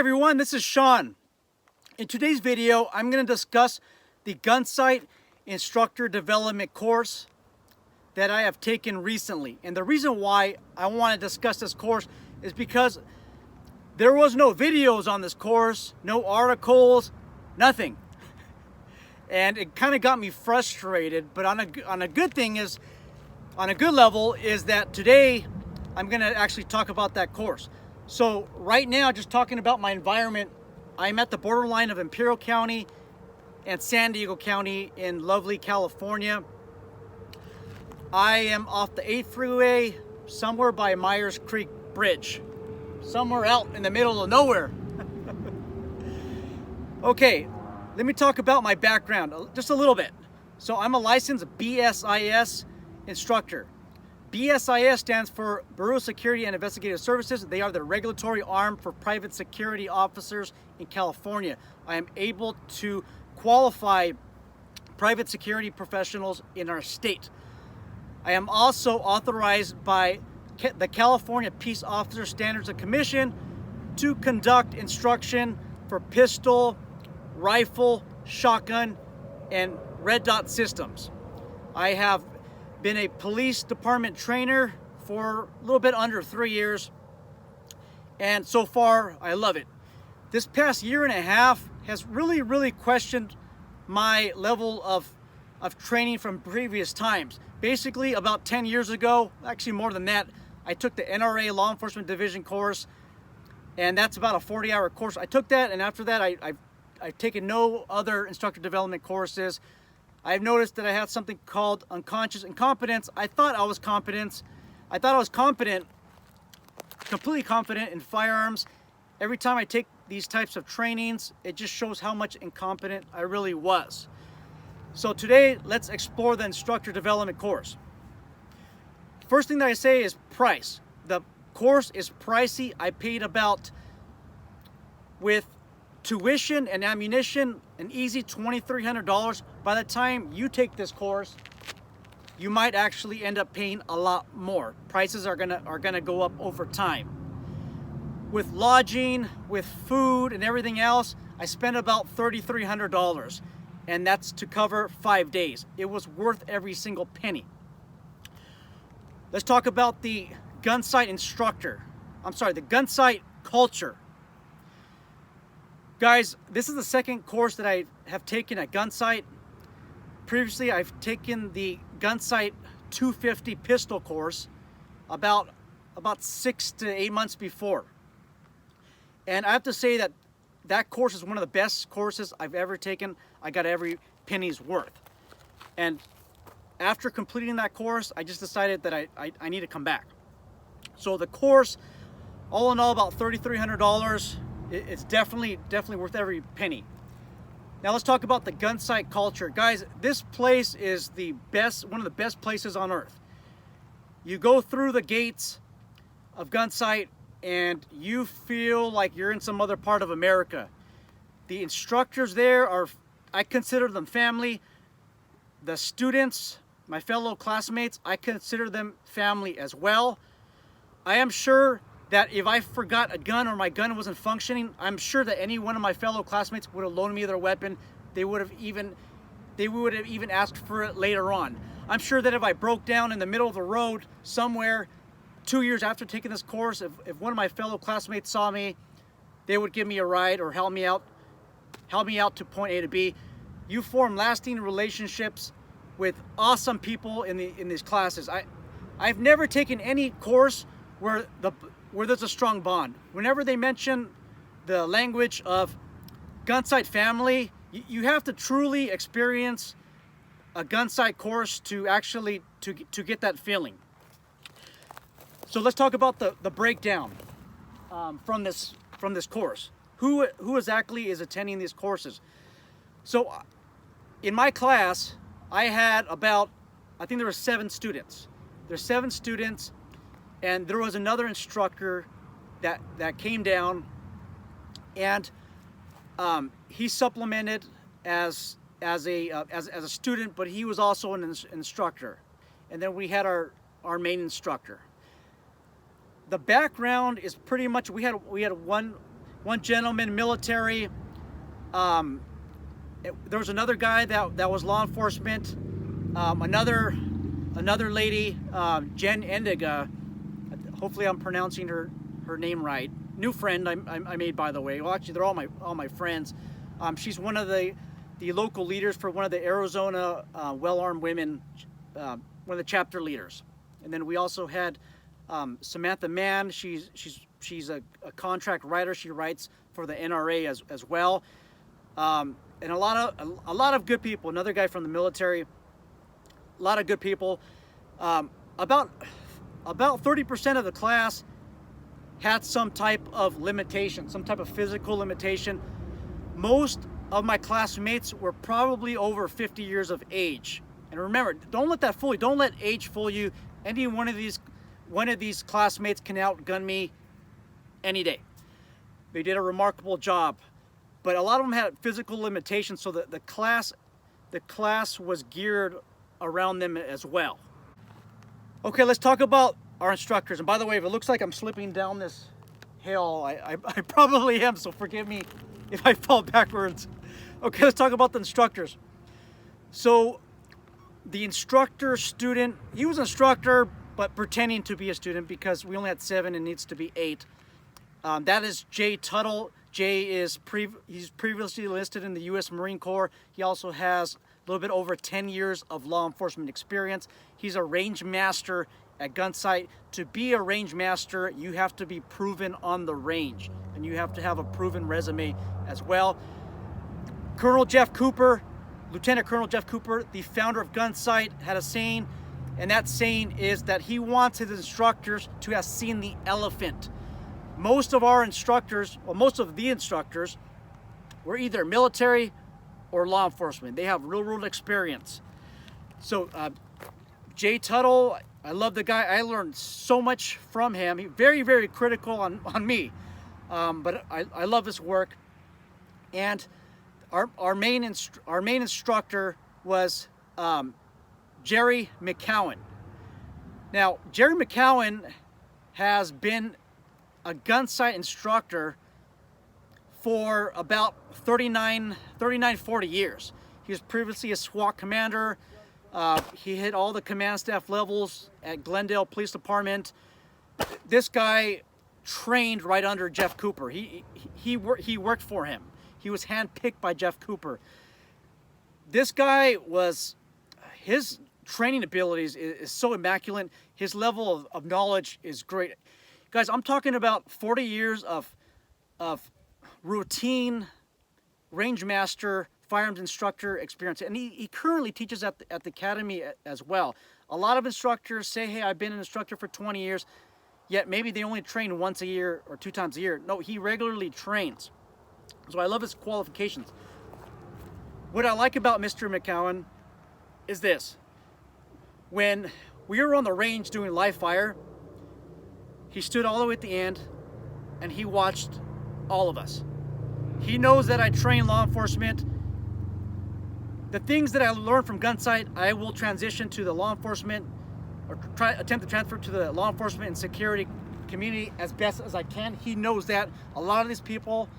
everyone, this is Sean. In today's video, I'm going to discuss the Gunsite Instructor Development course that I have taken recently. And the reason why I want to discuss this course is because there was no videos on this course, no articles, nothing. And it kind of got me frustrated, but on a good thing is, on a good level, is that today I'm going to actually talk about that course. So right now, just talking about my environment, I'm at the borderline of Imperial County and San Diego County in lovely California. I am off the 8th freeway, somewhere by Myers Creek Bridge, somewhere out in the middle of nowhere. Okay, let me talk about my background just a little bit. So I'm a licensed BSIS instructor. BSIS stands for Bureau of Security and Investigative Services. They are the regulatory arm for private security officers in California. I am able to qualify private security professionals in our state. I am also authorized by the California Peace Officer Standards and Commission to conduct instruction for pistol, rifle, shotgun, and red dot systems. I have been a police department trainer for a little bit under 3 years, and so far I love it. This past year and a half has really questioned my level of training from previous times. Basically, about 10 years ago, actually more than that, I took the NRA Law Enforcement Division course, and that's about a 40-hour course. I took that, and after that I've taken no other instructor development courses. I've noticed that I had something called unconscious incompetence. I thought I was competent, completely confident in firearms. Every time I take these types of trainings, it just shows how much incompetent I really was. So today, let's explore the instructor development course. First thing that I say is price. The course is pricey. I paid about, with tuition and ammunition, an easy $2,300. By the time you take this course, you might actually end up paying a lot more. Prices are gonna go up over time. With lodging, with food and everything else, I spent about $3,300, and that's to cover 5 days. It was worth every single penny. Let's talk about the Gunsite Instructor. The Gunsight Culture. Guys, this is the second course that I have taken at Gunsight. Previously, I've taken the Gunsight 250 pistol course about 6 to 8 months before. And I have to say that that course is one of the best courses I've ever taken. I got every penny's worth. And after completing that course, I just decided that I need to come back. So the course, all in all, about $3,300. It's definitely worth every penny. Now let's talk about the Gunsight Culture. Guys, this place is the best, one of the best places on earth. You go through the gates of Gunsight and you feel like you're in some other part of America. The instructors there are, I consider them family. The students, my fellow classmates, I consider them family as well. I am sure that if I forgot a gun or my gun wasn't functioning, I'm sure that any one of my fellow classmates would have loaned me their weapon. They would have even asked for it later on. I'm sure that if I broke down in the middle of the road somewhere 2 years after taking this course, if one of my fellow classmates saw me, they would give me a ride or help me out to point A to B. You form lasting relationships with awesome people in these classes. I've never taken any course where there's a strong bond. Whenever they mention the language of Gunsight family, you have to truly experience a Gunsight course to actually to get that feeling. So let's talk about the breakdown from this course. Who exactly is attending these courses? So in my class, I had about, I think there were 7 students. There's 7 students. And there was another instructor that came down, and he supplemented as a student, but he was also an instructor. And then we had our main instructor. The background is pretty much, we had one one gentleman military. There was another guy that was law enforcement. Another lady, Jen Endiga. Hopefully I'm pronouncing her name right. New friend I made, by the way. Well, actually, they're all my friends. She's one of the local leaders for one of the Arizona well-armed women, one of the chapter leaders. And then we also had Samantha Mann. She's a contract writer. She writes for the NRA as well. And a lot of good people. Another guy from the military. A lot of good people. About 30% of the class had some type of limitation, some type of physical limitation. Most of my classmates were probably over 50 years of age. And remember, don't let that fool you. Don't let age fool you. Any one of these classmates can outgun me any day. They did a remarkable job. But a lot of them had physical limitations, so the class was geared around them as well. Okay, let's talk about our instructors. And by the way, if it looks like I'm slipping down this hill, I probably am, so forgive me if I fall backwards. Okay, let's talk about the instructors. So the instructor student, he was an instructor, but pretending to be a student because we only had 7 and needs to be 8. That is Jay Tuttle. Jay is he's previously enlisted in the U.S. Marine Corps. He also has a little bit over 10 years of law enforcement experience. He's a range master at Gunsight. To be a range master, you have to be proven on the range, and you have to have a proven resume as well. Colonel Jeff Cooper, Lieutenant Colonel Jeff Cooper, the founder of Gunsight, had a saying, and that saying is that he wants his instructors to have seen the elephant. Most of the instructors were either military or law enforcement. They have real world experience. So Jay Tuttle, I love the guy. I learned so much from him. He's very, very critical on me, but I love his work. And our main instructor was Jerry Mccowan. Now, Jerry Mccowan has been a Gunsight instructor for about 39, 40 years. He was previously a SWAT commander. He hit all the command staff levels at Glendale Police Department. This guy trained right under Jeff Cooper. He worked for him. He was handpicked by Jeff Cooper. This guy his training abilities is so immaculate. His level of knowledge is great. Guys, I'm talking about 40 years of routine Rangemaster firearms instructor experience, and he currently teaches at the academy as well. A lot of instructors say, hey, I've been an instructor for 20 years, yet maybe they only train once a year or 2 times a year. No, he regularly trains. So I love his qualifications. What I like about Mr. Mccowan is this. When we were on the range doing live fire, he stood all the way at the end and he watched all of us. He knows that I train law enforcement. The things that I learned from Gunsight, I will transition to the law enforcement, or attempt to transfer to the law enforcement and security community as best as I can. He knows that a lot of these people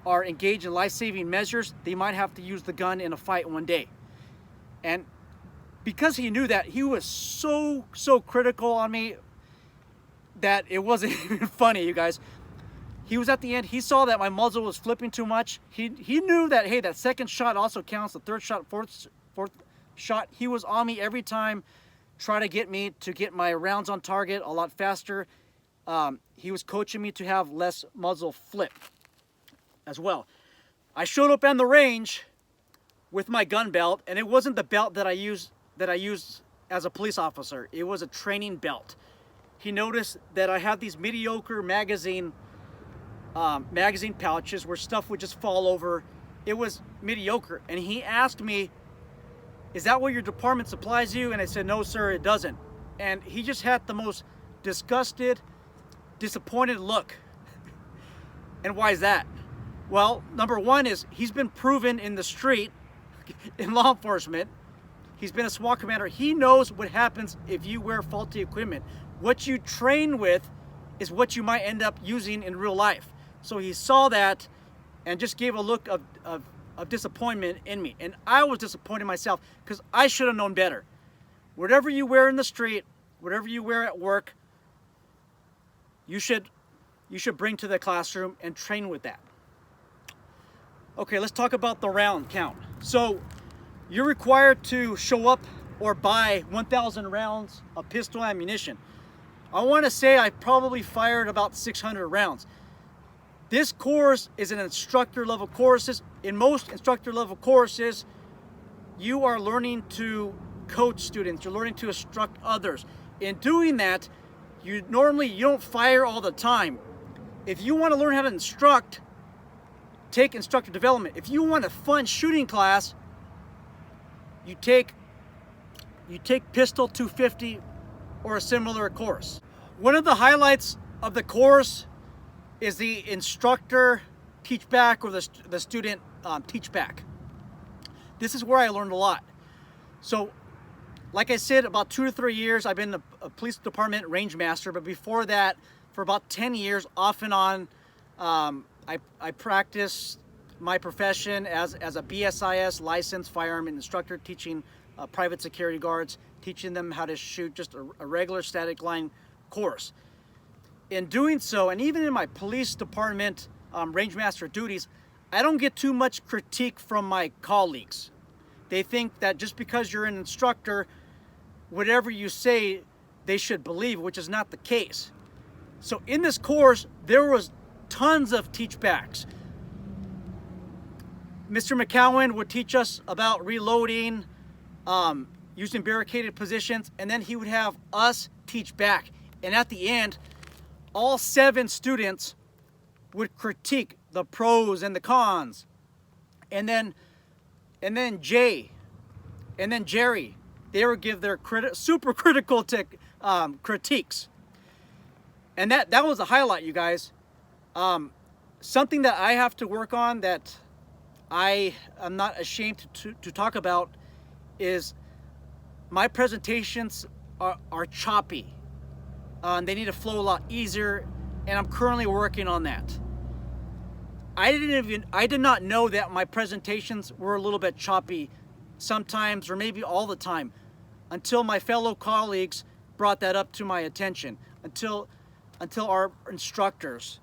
are engaged in life-saving measures. They might have to use the gun in a fight one day. And because he knew that, he was so critical on me that it wasn't even funny, you guys. He was at the end. He saw that my muzzle was flipping too much. He knew that, hey, that second shot also counts, the third shot, fourth shot. He was on me every time, trying to get me to get my rounds on target a lot faster. He was coaching me to have less muzzle flip as well. I showed up on the range with my gun belt, and it wasn't the belt that I used as a police officer. It was a training belt. He noticed that I had these mediocre magazine pouches where stuff would just fall over. It was mediocre, and he asked me, is that what your department supplies you? And I said, no sir, it doesn't. And he just had the most disgusted, disappointed look. And why is that? Well, number one is he's been proven in the street in law enforcement. He's been a SWAT commander. He knows what happens if you wear faulty equipment. What you train with is what you might end up using in real life. So he saw that and just gave a look of disappointment in me. And I was disappointed myself because I should have known better. Whatever you wear in the street, whatever you wear at work, you should bring to the classroom and train with that. Okay, let's talk about the round count. So you're required to show up or buy 1,000 rounds of pistol ammunition. I want to say I probably fired about 600 rounds. This course is an instructor level course. In most instructor level courses, you are learning to coach students, you're learning to instruct others. In doing that, you don't fire all the time. If you want to learn how to instruct, take instructor development. If you want a fun shooting class, you take Pistol 250 or a similar course. One of the highlights of the course is the instructor teach back or the student teach back. This is where I learned a lot. So, like I said, about 2 to 3 years, I've been a police department rangemaster, but before that, for about 10 years, off and on, I practiced my profession as a BSIS licensed firearm instructor, teaching private security guards, teaching them how to shoot just a regular static line course. In doing so, and even in my police department rangemaster duties, I don't get too much critique from my colleagues. They think that just because you're an instructor, whatever you say, they should believe, which is not the case. So in this course, there was tons of teach backs. Mr. Mccowan would teach us about reloading, using barricaded positions, and then he would have us teach back. And at the end, all 7 students would critique the pros and the cons. And then Jay, and then Jerry, they would give their super critical critiques. And that was a highlight, you guys. Something that I have to work on that I am not ashamed to talk about is my presentations are choppy. They need to flow a lot easier, and I'm currently working on that. I did not know that my presentations were a little bit choppy sometimes, or maybe all the time, until my fellow colleagues brought that up to my attention, until our instructors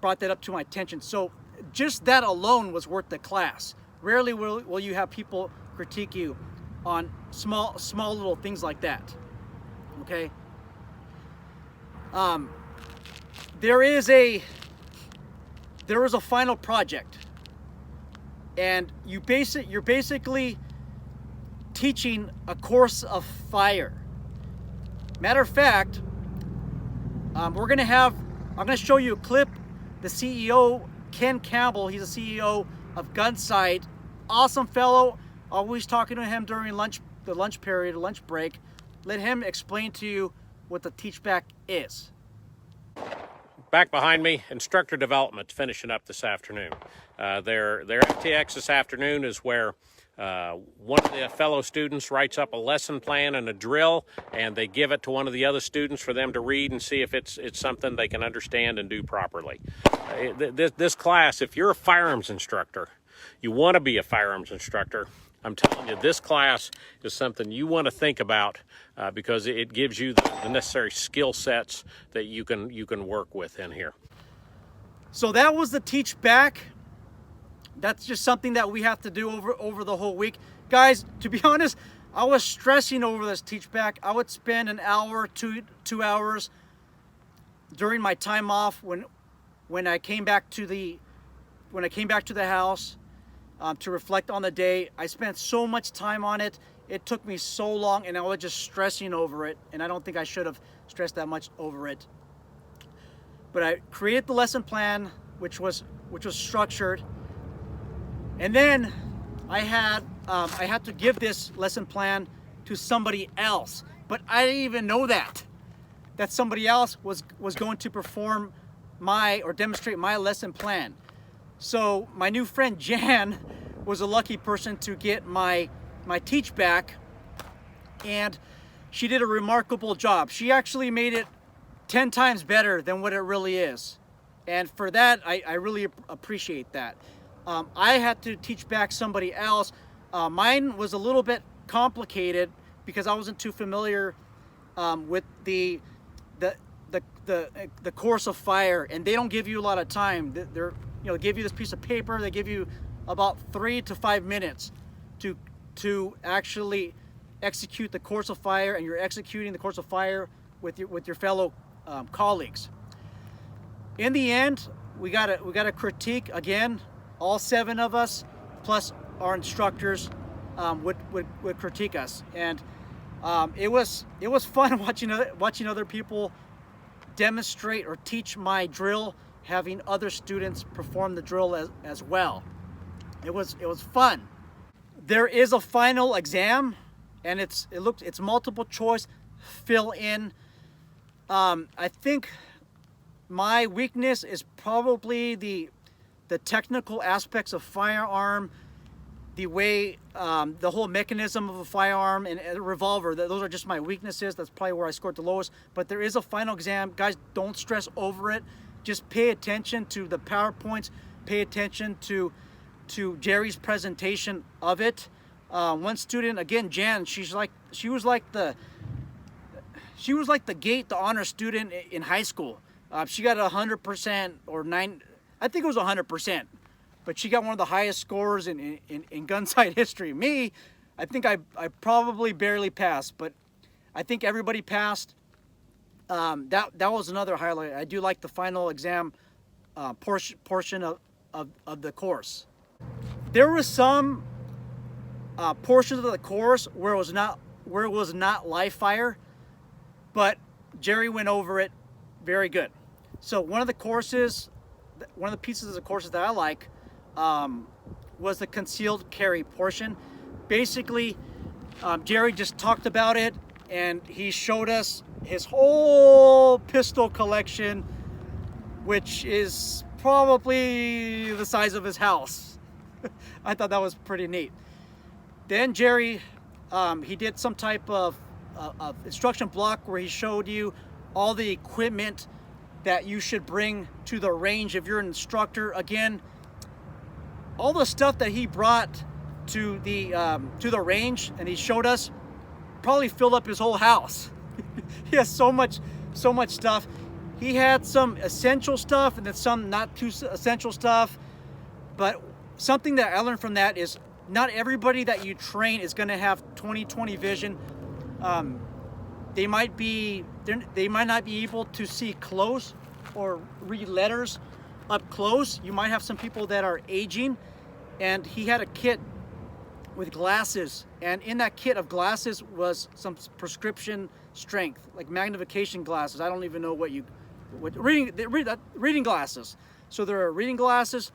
brought that up to my attention. So just that alone was worth the class. Rarely will you have people critique you on small little things like that. Okay. There is a final project, and you're basically teaching a course of fire. Matter of fact, I'm gonna show you a clip. The CEO, Ken Campbell, he's the CEO of Gunsight. Awesome fellow. Always talking to him during the lunch period, lunch break. Let him explain to you what the teach back is. Back behind me, instructor development finishing up this afternoon. Their FTX this afternoon is where one of the fellow students writes up a lesson plan and a drill, and they give it to one of the other students for them to read and see if it's something they can understand and do properly. This class, if you're a firearms instructor, you want to be a firearms instructor, I'm telling you, this class is something you want to think about because it gives you the necessary skill sets that you can work with in here. So that was the teach back. That's just something that we have to do over the whole week. Guys, to be honest, I was stressing over this teach back. I would spend an hour, 2 hours during my time off when I came back to the house to reflect on the day. I spent so much time on it. It took me so long, and I was just stressing over it, and I don't think I should have stressed that much over it. But I created the lesson plan, which was structured, and then I had to give this lesson plan to somebody else. But I didn't even know that somebody else was going to perform or demonstrate my lesson plan. So my new friend Jan was a lucky person to get my teach back, and she did a remarkable job. She actually made it 10 times better than what it really is. And for that, I really appreciate that. I had to teach back somebody else. Mine was a little bit complicated because I wasn't too familiar with the course of fire, and they don't give you a lot of time. They're give you this piece of paper. They give you about 3 to 5 minutes to actually execute the course of fire, and you're executing the course of fire with your fellow colleagues. In the end, we got a critique again. All 7 of us plus our instructors would critique us, and it was fun watching other people demonstrate or teach my drill, having other students perform the drill as well. It was fun. There is a final exam, and it's multiple choice, fill in. I think my weakness is probably the technical aspects of firearm, the way the whole mechanism of a firearm and a revolver. Those are just my weaknesses. That's probably where I scored the lowest. But there is a final exam. Guys, don't stress over it. Just pay attention to the PowerPoints. Pay attention to Jerry's presentation of it. One student, again, Jan, she was like the GATE, the honor student in high school. She got 100% or 9, I think it was 100%, but she got one of the highest scores in Gunsite history. Me, I think I probably barely passed, but I think everybody passed. That was another highlight. I do like the final exam portion of the course. There was some portions of the course where it was not live fire, but Jerry went over it very good. So one of the pieces of the courses that I like was the concealed carry portion. Basically, Jerry just talked about it, and he showed us his whole pistol collection, which is probably the size of his house. I thought that was pretty neat. Then Jerry, he did some type of instruction block where he showed you all the equipment that you should bring to the range if you're an instructor. Again, all the stuff that he brought to the range and he showed us probably filled up his whole house. He has so much stuff. He had some essential stuff and then some not too essential stuff. But something that I learned from that is not everybody that you train is going to have 20/20 vision. They might not be able to see close or read letters up close. You might have some people that are aging, and he had a kit with glasses, and in that kit of glasses was some prescription strength, like magnification glasses. I don't even know what reading glasses. So there are reading glasses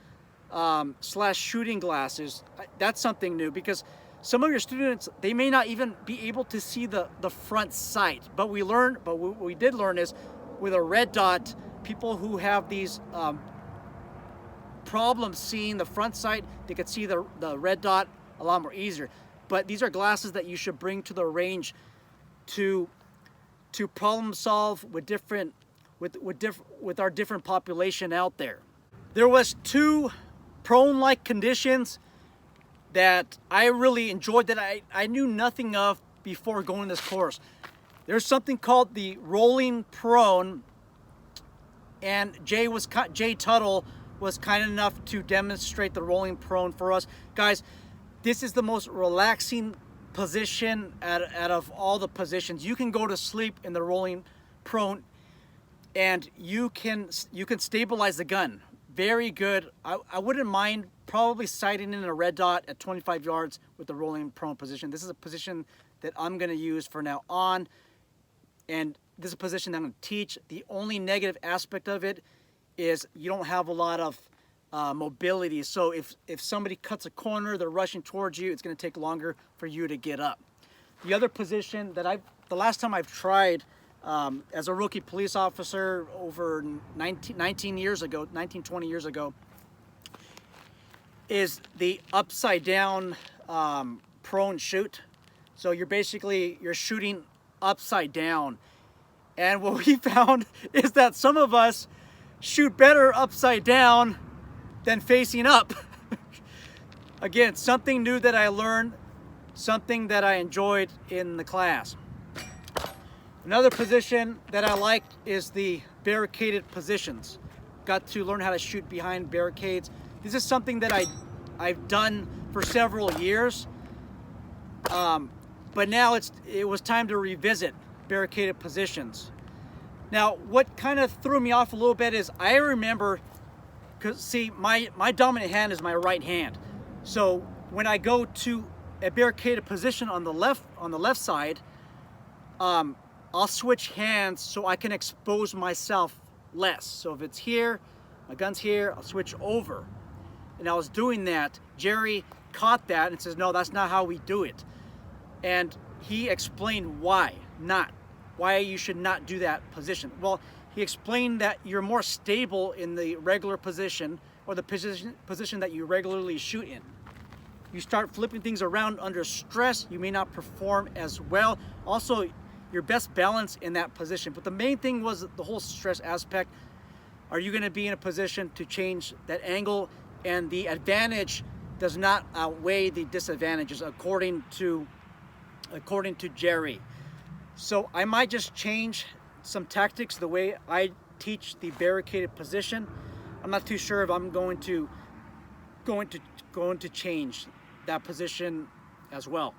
/ shooting glasses. That's something new, because some of your students, they may not even be able to see the front sight. But what we did learn is with a red dot, people who have these problems seeing the front sight, they could see the red dot a lot more easier. But these are glasses that you should bring to the range to problem solve with our different population out there. There was 2 prone-like conditions that I really enjoyed that I knew nothing of before going this course. There's something called the rolling prone, and Jay Tuttle was kind enough to demonstrate the rolling prone for us. Guys, this is the most relaxing position out of all the positions. You can go to sleep in the rolling prone, and you can stabilize the gun. Very good. I wouldn't mind probably sighting in a red dot at 25 yards with the rolling prone position. This is a position that I'm going to use for now on, and this is a position that I'm going to teach. The only negative aspect of it is you don't have a lot of mobility. So if somebody cuts a corner, they're rushing towards you, it's going to take longer for you to get up. The other position that the last time I've tried as a rookie police officer over 20 years ago, is the upside down prone shoot. So you're shooting upside down. And what we found is that some of us shoot better upside down than facing up. Again, something new that I learned, something that I enjoyed in the class. Another position that I liked is the barricaded positions. Got to learn how to shoot behind barricades. This is something that I've done for several years, but now it was time to revisit barricaded positions. Now, what kind of threw me off a little bit is I remember, because see, my dominant hand is my right hand. So when I go to a barricaded position on the left side, I'll switch hands so I can expose myself less. So if it's here, my gun's here, I'll switch over. And I was doing that. Jerry caught that and says, no, that's not how we do it. And he explained why you should not do that position. Well, he explained that you're more stable in the regular position, or the position that you regularly shoot in. You start flipping things around under stress, you may not perform as well. Also, your best balance in that position. But the main thing was the whole stress aspect. Are you going to be in a position to change that angle? And the advantage does not outweigh the disadvantages, according to Jerry. So I might just change some tactics the way I teach the barricaded position. I'm not too sure if I'm going to change that position as well.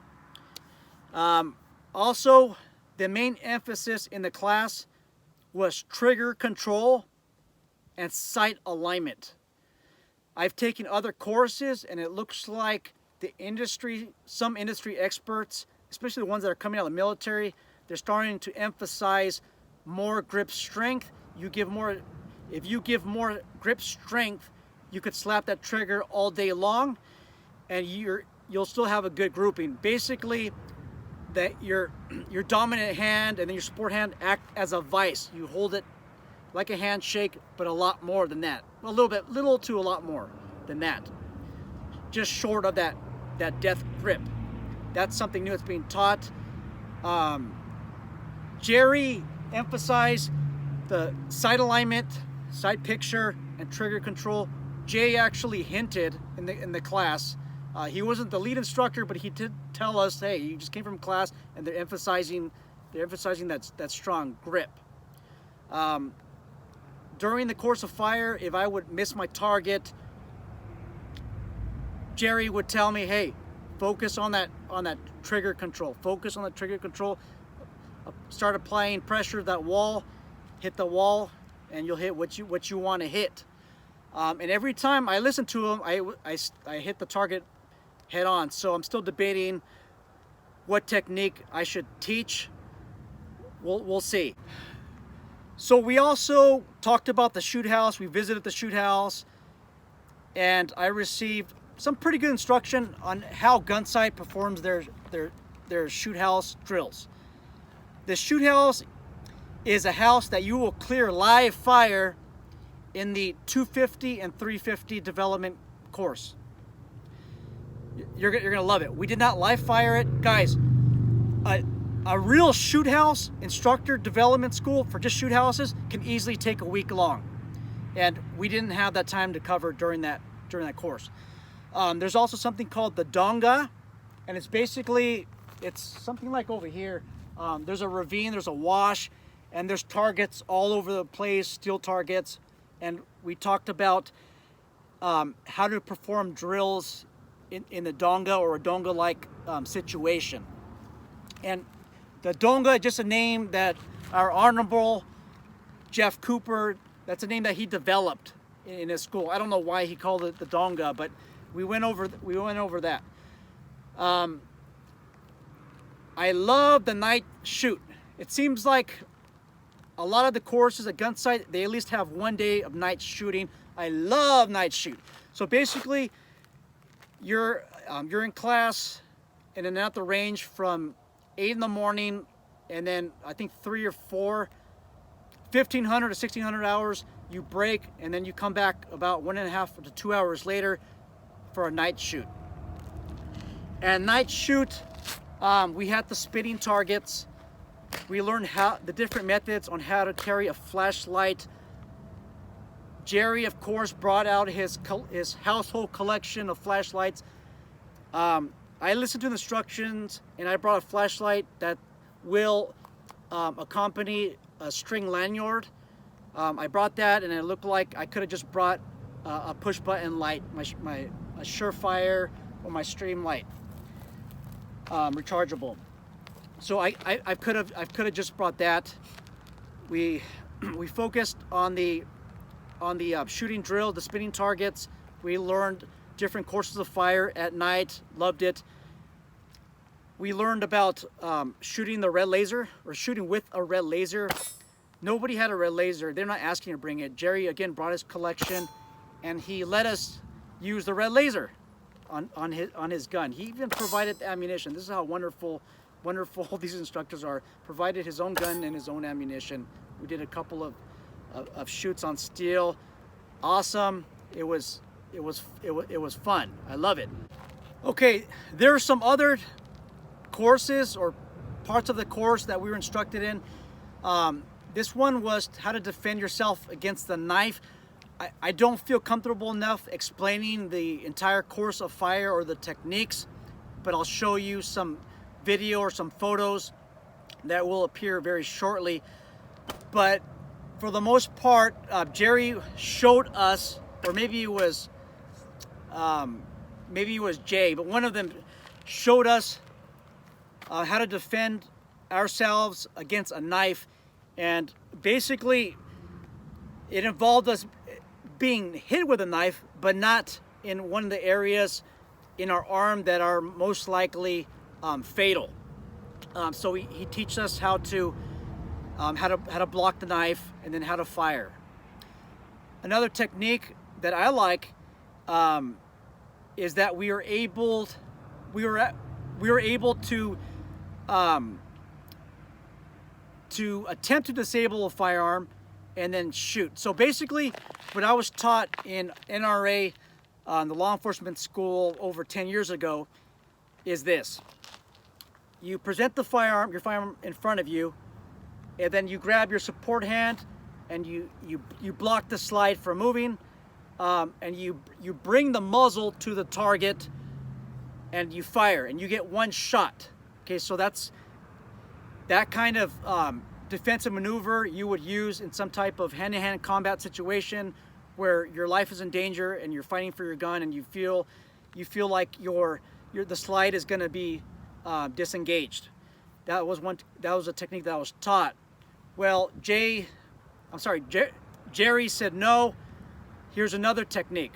Also, the main emphasis in the class was trigger control and sight alignment. I've taken other courses, and it looks like some industry experts, especially the ones that are coming out of the military, they're starting to emphasize more grip strength. If you give more grip strength, you could slap that trigger all day long, and you'll still have a good grouping. Basically, that your dominant hand and then your support hand act as a vice. You hold it like a handshake, but a lot more than that. A little to a lot more than that. Just short of that death grip. That's something new that's being taught. Jerry emphasized the sight alignment, sight picture, and trigger control. Jay actually hinted in the class. He wasn't the lead instructor, but he did tell us, hey, you just came from class, and they're emphasizing that strong grip. During the course of fire, if I would miss my target, Jerry would tell me, hey, focus on that trigger control. Focus on the trigger control. Start applying pressure to that wall. Hit the wall, and you'll hit what you want to hit. And every time I listen to him, I hit the target head on. So I'm still debating what technique I should teach. We'll see. So we also talked about the shoot house. We visited the shoot house, and I received some pretty good instruction on how Gunsight performs their shoot house drills. The shoot house is a house that you will clear live fire in the 250 and 350 development course. You're gonna love it. We did not live fire it, guys. A real shoot house instructor development school for just shoot houses can easily take a week long, and we didn't have that time to cover during that course. There's also something called the Donga, and it's something like over here. There's a ravine, there's a wash, and there's targets all over the place, steel targets, and we talked about how to perform drills in the Donga or a Donga-like situation. And the Donga is just a name that our Honorable Jeff Cooper, that's a name that he developed in his school. I don't know why he called it the Donga, but we went over that. I love the night shoot. It seems like a lot of the courses at Gunsight, they at least have one day of night shooting. I love night shoot. So basically, you're in class and then at the range from 8 in the morning, and then I think 3 or 4, 1,500 to 1,600 hours, you break, and then you come back about 1.5 to 2 hours later for a night shoot. And night shoot, we had the spitting targets. We learned the different methods on how to carry a flashlight Jerry, of course, brought out his household collection of flashlights. I listened to the instructions, and I brought a flashlight that will accompany a string lanyard. I brought that, and it looked like I could have just brought a push button light, my Surefire or my Stream light, rechargeable. So I could have just brought that. We focused on the shooting drill, the spinning targets. We learned different courses of fire at night. Loved it. We learned about shooting the red laser, or shooting with a red laser. Nobody had a red laser. They're not asking to bring it. Jerry again brought his collection, and he let us use the red laser on his gun. He even provided the ammunition. This is how wonderful these instructors are. Provided his own gun and his own ammunition. We did a couple of shoots on steel. Awesome. It was fun. I love it. Okay, there are some other courses or parts of the course that we were instructed in. This one was how to defend yourself against the knife. I don't feel comfortable enough explaining the entire course of fire or the techniques, but I'll show you some video or some photos that will appear very shortly. But for the most part, Jerry showed us, or maybe it was Jay, but one of them showed us how to defend ourselves against a knife. And basically it involved us being hit with a knife, but not in one of the areas in our arm that are most likely fatal. So he teaches us how to block the knife, and then how to fire. Another technique that I like is that we were able to attempt to disable a firearm and then shoot. So basically, what I was taught in NRA, the law enforcement school over 10 years ago, is this. You present the firearm, your firearm in front of you, and then you grab your support hand and you block the slide from moving, and you bring the muzzle to the target and you fire, and you get one shot. Okay, so that's that kind of defensive maneuver you would use in some type of hand-to-hand combat situation where your life is in danger and you're fighting for your gun, and you feel like the slide is going to be disengaged. That was a technique that I was taught. Well, Jerry said no. Here's another technique,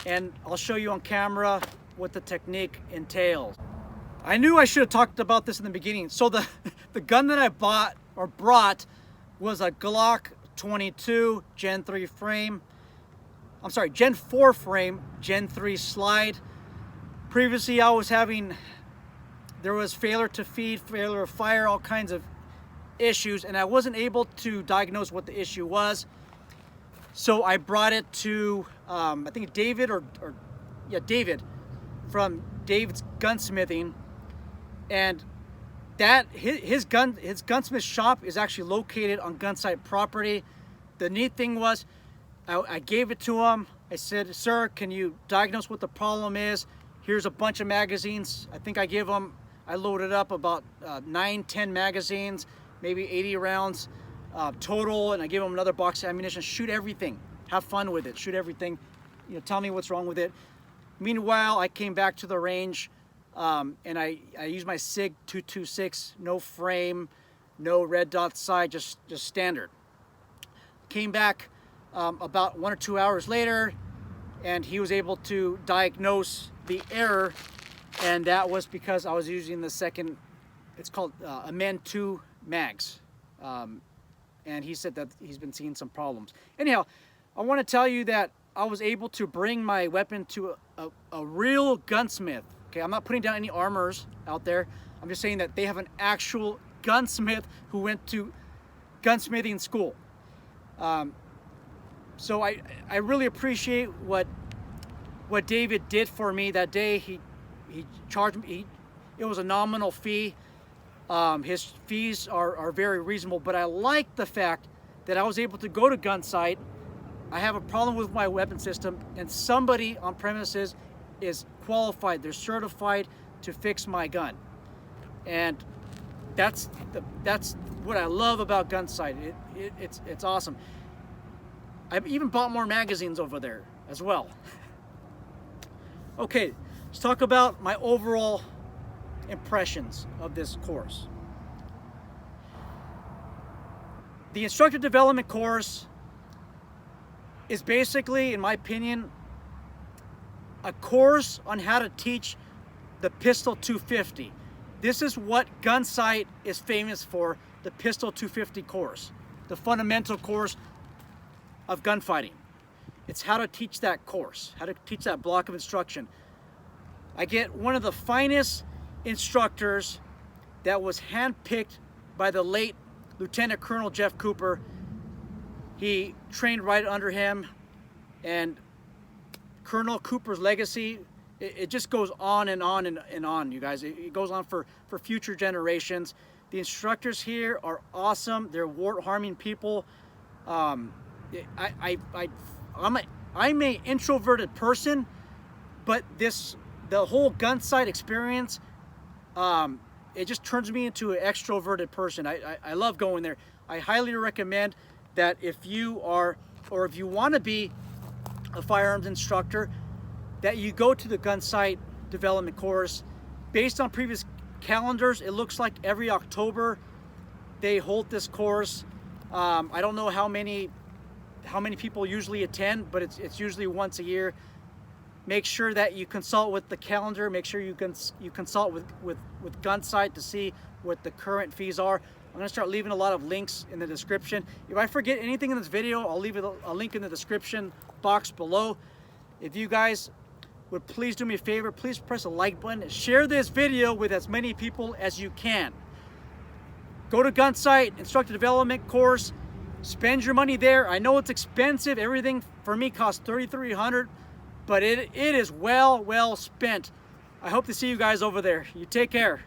and I'll show you on camera what the technique entails. I knew I should have talked about this in the beginning. So the gun that I brought was a Glock 22 Gen 3 frame. I'm sorry, Gen 4 frame, Gen 3 slide. Previously, there was failure to feed, failure to fire, all kinds of issues, and I wasn't able to diagnose what the issue was. So I brought it to, I think David David from David's Gunsmithing, and his gunsmith shop is actually located on Gunsite property. The neat thing was, I gave it to him. I said, "Sir, can you diagnose what the problem is? Here's a bunch of magazines." I think I loaded up about 9-10 magazines, maybe 80 rounds total, and I gave him another box of ammunition. Shoot everything. Have fun with it. Shoot everything. Tell me what's wrong with it. Meanwhile, I came back to the range, and I used my SIG 226, no frame, no red dot sight, just standard. Came back about 1 or 2 hours later, and he was able to diagnose the error, and that was because I was using the second, it's called Amend 2 mags, and he said that he's been seeing some problems. Anyhow, I want to tell you that I was able to bring my weapon to a real gunsmith. Okay, I'm not putting down any armors out there. I'm just saying that they have an actual gunsmith who went to gunsmithing school. So I really appreciate what David did for me that day. He charged me. It was a nominal fee. His fees are very reasonable, but I like the fact that I was able to go to Gunsight I have a problem with my weapon system and somebody on premises is qualified, they're certified to fix my gun. And that's what I love about Gunsite. It's awesome. I've even bought more magazines over there as well. Okay, let's talk about my overall impressions of this course. The instructor development course is basically, in my opinion, a course on how to teach the pistol 250. This is what Gunsight is famous for, the pistol 250 course, the fundamental course of gunfighting. It's how to teach that course, how to teach that block of instruction. I get one of the finest instructors that was handpicked by the late Lieutenant Colonel Jeff Cooper. He trained right under him, and Colonel Cooper's legacy, it just goes on and on and on, you guys. It goes on for future generations. The instructors here are awesome. They're wart-harming people. I'm an introverted person, but the whole Gunsight experience, it just turns me into an extroverted person. I love going there. I highly recommend that if you are, or if you want to be a firearms instructor, that you go to the Gunsight development course. Based on previous calendars, it looks like every October they hold this course. I don't know how many people usually attend, but it's usually once a year. Make sure that you consult with the calendar. Make sure you consult with Gunsight to see what the current fees are. I'm going to start leaving a lot of links in the description. If I forget anything in this video, I'll leave a link in the description box below. If you guys would please do me a favor, please press the like button. Share this video with as many people as you can. Go to Gunsight Instructor Development course. Spend your money there. I know it's expensive. Everything for me costs $3,300, but it is well spent. I hope to see you guys over there. You take care.